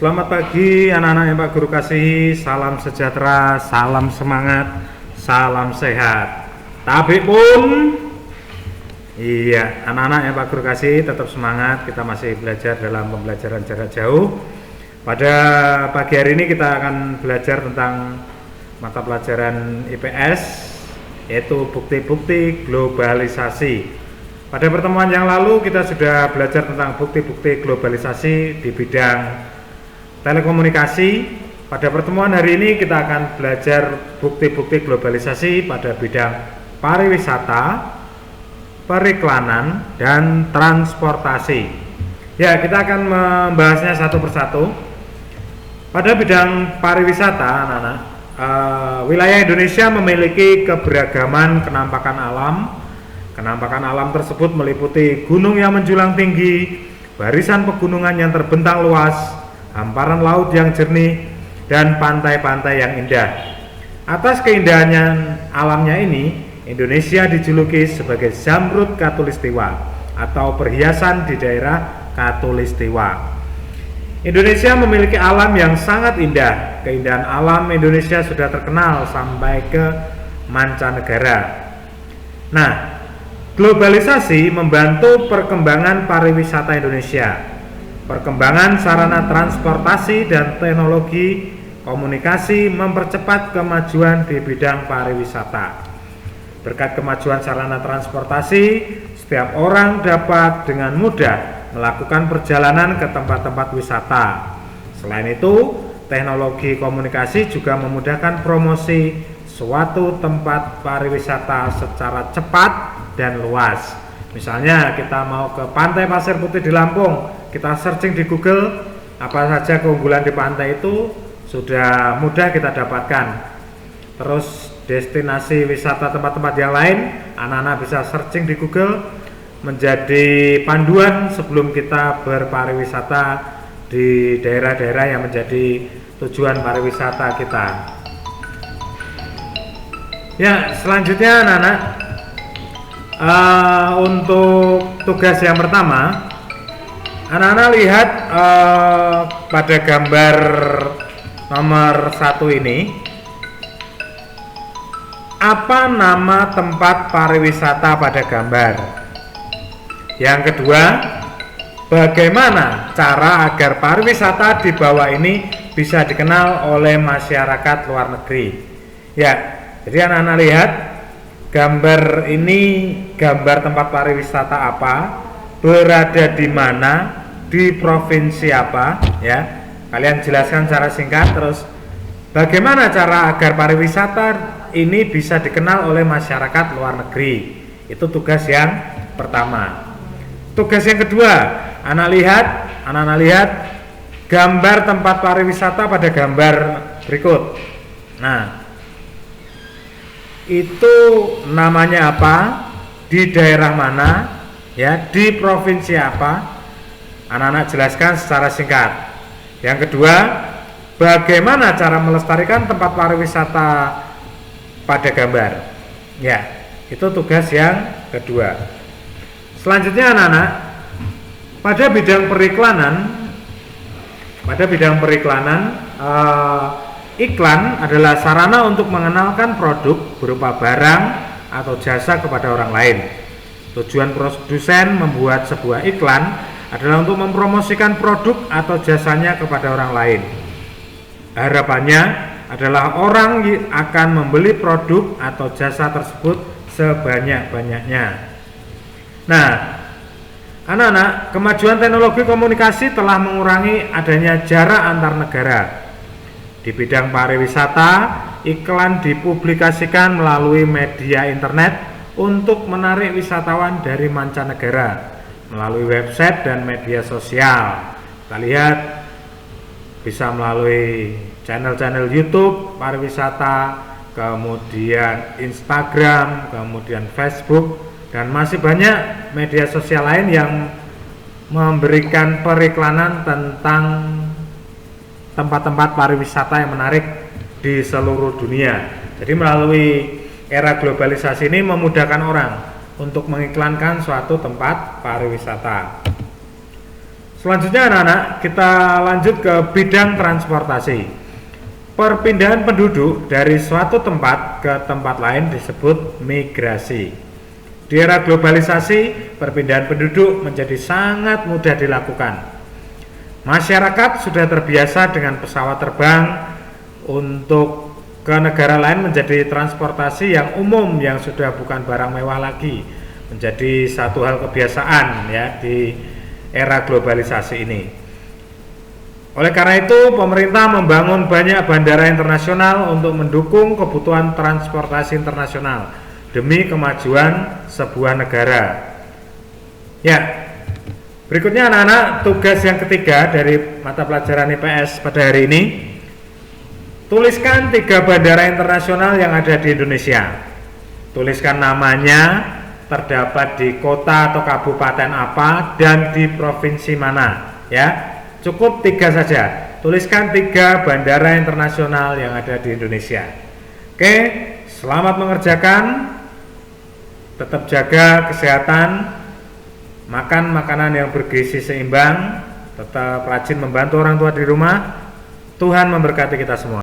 Selamat pagi anak-anak yang Pak Guru kasihi, salam sejahtera, salam semangat, salam sehat. Tapi pun, iya anak-anak yang Pak Guru kasihi tetap semangat, kita masih belajar dalam pembelajaran jarak jauh. Pada pagi hari ini kita akan belajar tentang mata pelajaran IPS, yaitu bukti-bukti globalisasi. Pada pertemuan yang lalu kita sudah belajar tentang bukti-bukti globalisasi di bidang telekomunikasi. Pada pertemuan hari ini kita akan belajar bukti-bukti globalisasi pada bidang pariwisata, periklanan, dan transportasi. Ya, kita akan membahasnya satu persatu. Pada bidang pariwisata, anak-anak, wilayah Indonesia memiliki keberagaman kenampakan alam. Kenampakan alam tersebut meliputi gunung yang menjulang tinggi, barisan pegunungan yang terbentang luas, hamparan laut yang jernih, dan pantai-pantai yang indah. Atas keindahan alamnya ini, Indonesia dijuluki sebagai Zamrud Khatulistiwa atau perhiasan di daerah Khatulistiwa. Indonesia memiliki alam yang sangat indah. Keindahan alam Indonesia sudah terkenal sampai ke mancanegara. Nah, globalisasi membantu perkembangan pariwisata Indonesia. Perkembangan sarana transportasi dan teknologi komunikasi mempercepat kemajuan di bidang pariwisata. Berkat kemajuan sarana transportasi, setiap orang dapat dengan mudah melakukan perjalanan ke tempat-tempat wisata. Selain itu, teknologi komunikasi juga memudahkan promosi suatu tempat pariwisata secara cepat dan luas. Misalnya kita mau ke Pantai Pasir Putih di Lampung, kita searching di Google apa saja keunggulan di pantai itu sudah mudah kita dapatkan. Terus destinasi wisata tempat-tempat yang lain, anak-anak bisa searching di Google menjadi panduan sebelum kita berpariwisata di daerah-daerah yang menjadi tujuan pariwisata kita. Ya, selanjutnya anak-anak, untuk tugas yang pertama, anak-anak lihat pada gambar nomor 1 ini, apa nama tempat pariwisata pada gambar? Yang kedua, bagaimana cara agar pariwisata di bawah ini bisa dikenal oleh masyarakat luar negeri? Ya, jadi anak-anak lihat gambar ini, gambar tempat pariwisata apa, berada di mana, di provinsi apa, ya. Kalian jelaskan secara singkat. Terus bagaimana cara agar pariwisata ini bisa dikenal oleh masyarakat luar negeri? Itu tugas yang pertama. Tugas yang kedua, anak-anak lihat gambar tempat pariwisata pada gambar berikut. Nah, itu namanya apa, di daerah mana, ya, di provinsi apa. Anak-anak jelaskan secara singkat. Yang kedua, bagaimana cara melestarikan tempat pariwisata pada gambar. Ya, itu tugas yang kedua. Selanjutnya anak-anak, pada bidang periklanan, iklan adalah sarana untuk mengenalkan produk berupa barang atau jasa kepada orang lain. Tujuan produsen membuat sebuah iklan adalah untuk mempromosikan produk atau jasanya kepada orang lain. Harapannya adalah orang akan membeli produk atau jasa tersebut sebanyak-banyaknya. Nah, anak-anak, kemajuan teknologi komunikasi telah mengurangi adanya jarak antar negara. Di bidang pariwisata, iklan dipublikasikan melalui media internet untuk menarik wisatawan dari mancanegara melalui website dan media sosial. Kita lihat bisa melalui channel-channel YouTube pariwisata, kemudian Instagram, kemudian Facebook, dan masih banyak media sosial lain yang memberikan periklanan tentang tempat-tempat pariwisata yang menarik di seluruh dunia. Jadi melalui era globalisasi ini memudahkan orang untuk mengiklankan suatu tempat pariwisata. Selanjutnya anak-anak, kita lanjut ke bidang transportasi. Perpindahan penduduk dari suatu tempat ke tempat lain disebut migrasi. Di era globalisasi, perpindahan penduduk menjadi sangat mudah dilakukan. Masyarakat sudah terbiasa dengan pesawat terbang untuk ke negara lain menjadi transportasi yang umum, yang sudah bukan barang mewah lagi, menjadi satu hal kebiasaan ya di era globalisasi ini. Oleh karena itu, pemerintah membangun banyak bandara internasional untuk mendukung kebutuhan transportasi internasional demi kemajuan sebuah negara. Ya, berikutnya anak-anak, tugas yang ketiga dari mata pelajaran IPS pada hari ini. Tuliskan 3 bandara internasional yang ada di Indonesia. Tuliskan namanya, terdapat di kota atau kabupaten apa, dan di provinsi mana. Ya, cukup 3 saja. Tuliskan 3 bandara internasional yang ada di Indonesia. Oke, selamat mengerjakan. Tetap jaga kesehatan, makan makanan yang bergizi seimbang, tetap rajin membantu orang tua di rumah. Tuhan memberkati kita semua.